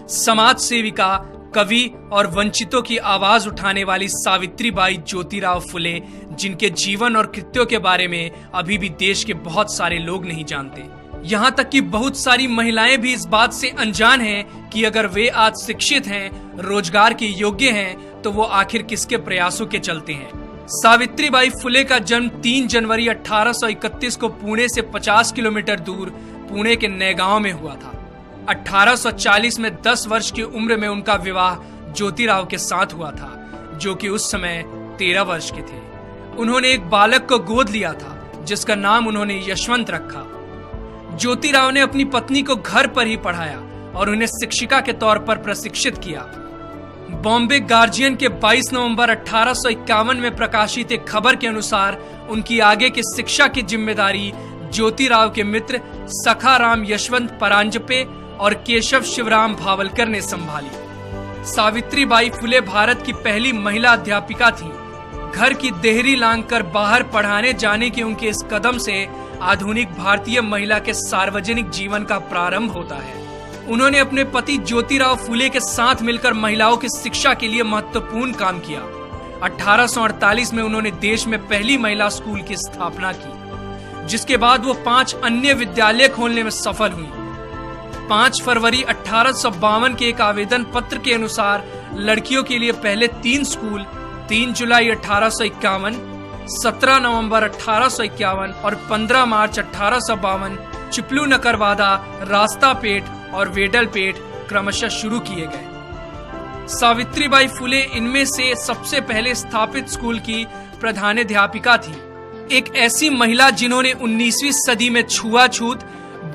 समाज सेविका, कवि और वंचितों की आवाज उठाने वाली सावित्रीबाई ज्योतिराव फुले, जिनके जीवन और कृत्यों के बारे में अभी भी देश के बहुत सारे लोग नहीं जानते। यहाँ तक कि बहुत सारी महिलाएं भी इस बात से अनजान हैं कि अगर वे आज शिक्षित हैं, रोजगार के योग्य हैं, तो वो आखिर किसके प्रयासों के चलते हैं। सावित्रीबाई फुले का जन्म 3 जनवरी 1831 को पुणे से 50 किलोमीटर दूर पुणे के नैगांव में हुआ था। 1840 में 10 वर्ष की उम्र में उनका विवाह ज्योतिराव के साथ हुआ था, जो कि उस समय 13 वर्ष के थे। उन्होंने एक बालक को गोद लिया था, जिसका नाम उन्होंने यशवंत रखा। ज्योतिराव ने अपनी पत्नी को घर पर ही पढ़ाया और उन्हें शिक्षिका के तौर पर प्रशिक्षित किया। बॉम्बे गार्जियन के 22 नवंबर 1851 में प्रकाशित एक खबर के अनुसार उनकी आगे की शिक्षा की जिम्मेदारी ज्योतिराव के मित्र सखाराम यशवंत परांजपे और केशव शिवराम भावलकर ने संभाली। सावित्रीबाई फुले भारत की पहली महिला अध्यापिका थी। घर की देहरी लांघकर बाहर पढ़ाने जाने के उनके इस कदम से आधुनिक भारतीय महिला के सार्वजनिक जीवन का प्रारंभ होता है। उन्होंने अपने पति ज्योतिराव फुले के साथ मिलकर महिलाओं की शिक्षा के लिए महत्वपूर्ण काम किया। 1848 में उन्होंने देश में पहली महिला स्कूल की स्थापना की, जिसके बाद वो 5 अन्य विद्यालय खोलने में सफल हुई। 5 फरवरी 1852 के एक आवेदन पत्र के अनुसार लड़कियों के लिए पहले 3 स्कूल 3 जुलाई 1851, 17 नवंबर 1851 और 15 मार्च 1852 चिपलू नकरवादा, रास्तापेट और वेडलपेट क्रमशः शुरू किए गए। सावित्रीबाई फुले इनमें से सबसे पहले स्थापित स्कूल की प्रधानाध्यापिका थी। एक ऐसी महिला जिन्होंने 19वीं सदी में छुआछूत,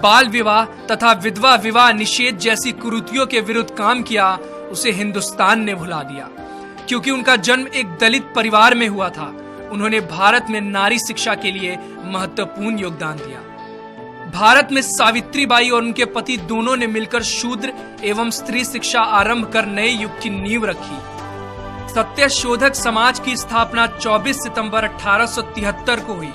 बाल विवाह तथा विधवा विवाह निषेध जैसी कुरीतियों के विरुद्ध काम किया, उसे हिंदुस्तान ने भुला दिया। क्योंकि उनका जन्म एक दलित परिवार में हुआ था, उन्होंने भारत में नारी शिक्षा के लिए महत्वपूर्ण योगदान दिया। भारत में सावित्रीबाई और उनके पति दोनों ने मिलकर शूद्र एवं स्त्री शिक्षा आरंभ कर नए युग की नींव रखी। सत्यशोधक समाज की स्थापना 24 सितंबर 1873 को हुई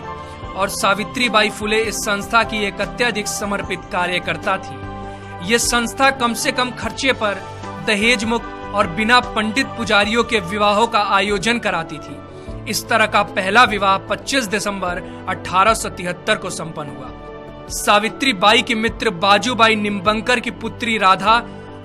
और सावित्रीबाई फुले इस संस्था की एक अत्यधिक समर्पित कार्यकर्ता थी। ये संस्था कम से कम खर्चे पर दहेज मुक्त और बिना पंडित पुजारियों के विवाहों का आयोजन कराती थी। इस तरह का पहला विवाह 25 दिसंबर 1873 को संपन्न हुआ। सावित्रीबाई के मित्र बाजूबाई निम्बंकर की पुत्री राधा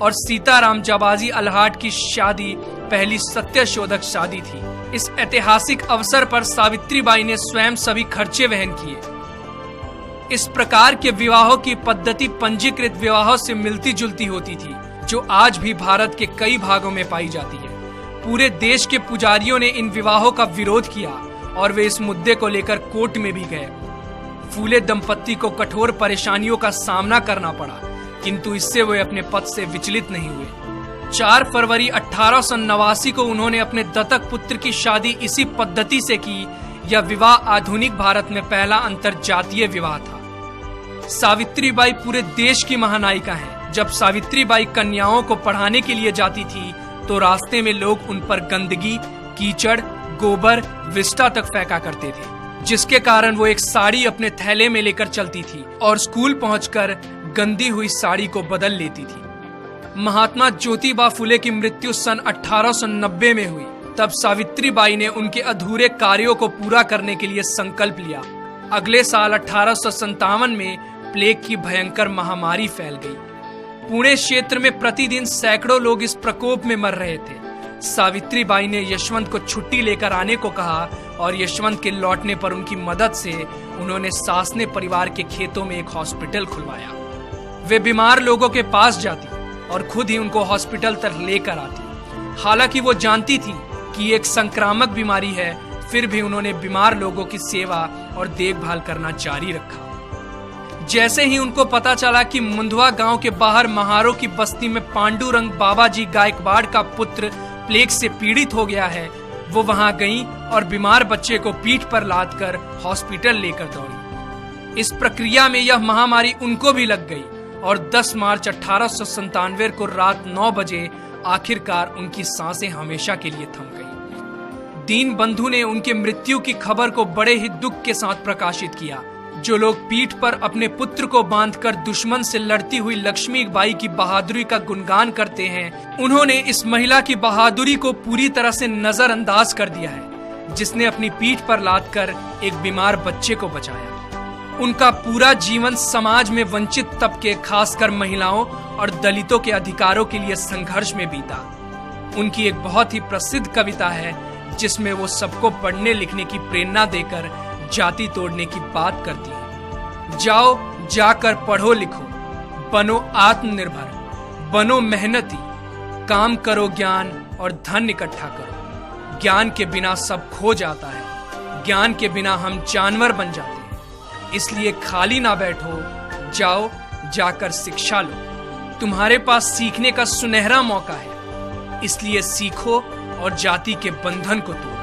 और सीताराम जाबाजी अल्हाट की शादी पहली सत्यशोधक शादी थी। इस ऐतिहासिक अवसर पर सावित्रीबाई ने स्वयं सभी खर्चे वहन किए। इस प्रकार के विवाहों की पद्धति पंजीकृत विवाहों से मिलती जुलती होती थी, जो आज भी भारत के कई भागों में पाई जाती है। पूरे देश के पुजारियों ने इन विवाहों का विरोध किया और वे इस मुद्दे को लेकर कोर्ट में भी गए। फूले दंपत्ति को कठोर परेशानियों का सामना करना पड़ा, किंतु इससे वे अपने पद से विचलित नहीं हुए। 4 फरवरी 1889 को उन्होंने अपने दत्तक पुत्र की शादी इसी पद्धति से की। यह विवाह आधुनिक भारत में पहला अंतरजातीय विवाह था। सावित्रीबाई पूरे देश की महानायिका हैं। जब सावित्रीबाई कन्याओं को पढ़ाने के लिए जाती थी, तो रास्ते में लोग उन पर गंदगी, कीचड़, गोबर, विष्ठा तक फेंका करते थे, जिसके कारण वो एक साड़ी अपने थैले में लेकर चलती थी और स्कूल पहुंचकर गंदी हुई साड़ी को बदल लेती थी। महात्मा ज्योतिबा फुले की मृत्यु सन 1890 में हुई। तब सावित्रीबाई ने उनके अधूरे कार्यों को पूरा करने के लिए संकल्प लिया। अगले साल 1857 में प्लेग की भयंकर महामारी फैल गई। पुणे क्षेत्र में प्रतिदिन सैकड़ों लोग इस प्रकोप में मर रहे थे। सावित्रीबाई ने यशवंत को छुट्टी लेकर आने को कहा और यशवंत के लौटने पर उनकी मदद से उन्होंने सासने परिवार के खेतों में एक हॉस्पिटल खुलवाया। वे बीमार लोगों के पास जाती और खुद ही उनको हॉस्पिटल तक लेकर आती। हालांकि वो जानती थी कि एक संक्रामक बीमारी है, फिर भी उन्होंने बीमार लोगों की सेवा और देखभाल करना जारी रखा। जैसे ही उनको पता चला कि मुंदवा गांव के बाहर महारों की बस्ती में पांडुरंग बाबाजी गायकवाड़ का पुत्र प्लेग से पीड़ित हो गया है, वो वहां गईं और बीमार बच्चे को पीठ पर लादकर हॉस्पिटल लेकर दौड़ी। इस प्रक्रिया में यह महामारी उनको भी लग गई और 10 मार्च 1897 को रात 9 बजे आखिरकार उनकी सांसें हमेशा के लिए थम गईं। दीन बंधु ने उनके मृत्यु की खबर को बड़े ही दुख के साथ प्रकाशित किया। जो लोग पीठ पर अपने पुत्र को बांधकर दुश्मन से लड़ती हुई लक्ष्मीबाई की बहादुरी का गुणगान करते हैं, उन्होंने इस महिला की बहादुरी को पूरी तरह से नजरअंदाज कर दिया है, जिसने अपनी पीठ पर लादकर एक बीमार बच्चे को बचाया। उनका पूरा जीवन समाज में वंचित तबके, खासकर महिलाओं और दलितों के अधिकारों के लिए संघर्ष में बीता। उनकी एक बहुत ही प्रसिद्ध कविता है जिसमें वो सबको पढ़ने लिखने की प्रेरणा देकर जाति तोड़ने की बात करती है। जाओ, जाकर पढ़ो लिखो, बनो आत्मनिर्भर, बनो मेहनती, काम करो ज्ञान और धन इकट्ठा करो। ज्ञान के बिना सब खो जाता है, ज्ञान के बिना हम जानवर बन जाते हैं। इसलिए खाली ना बैठो, जाओ जाकर शिक्षा लो। तुम्हारे पास सीखने का सुनहरा मौका है, इसलिए सीखो और जाति के बंधन को तोड़ो।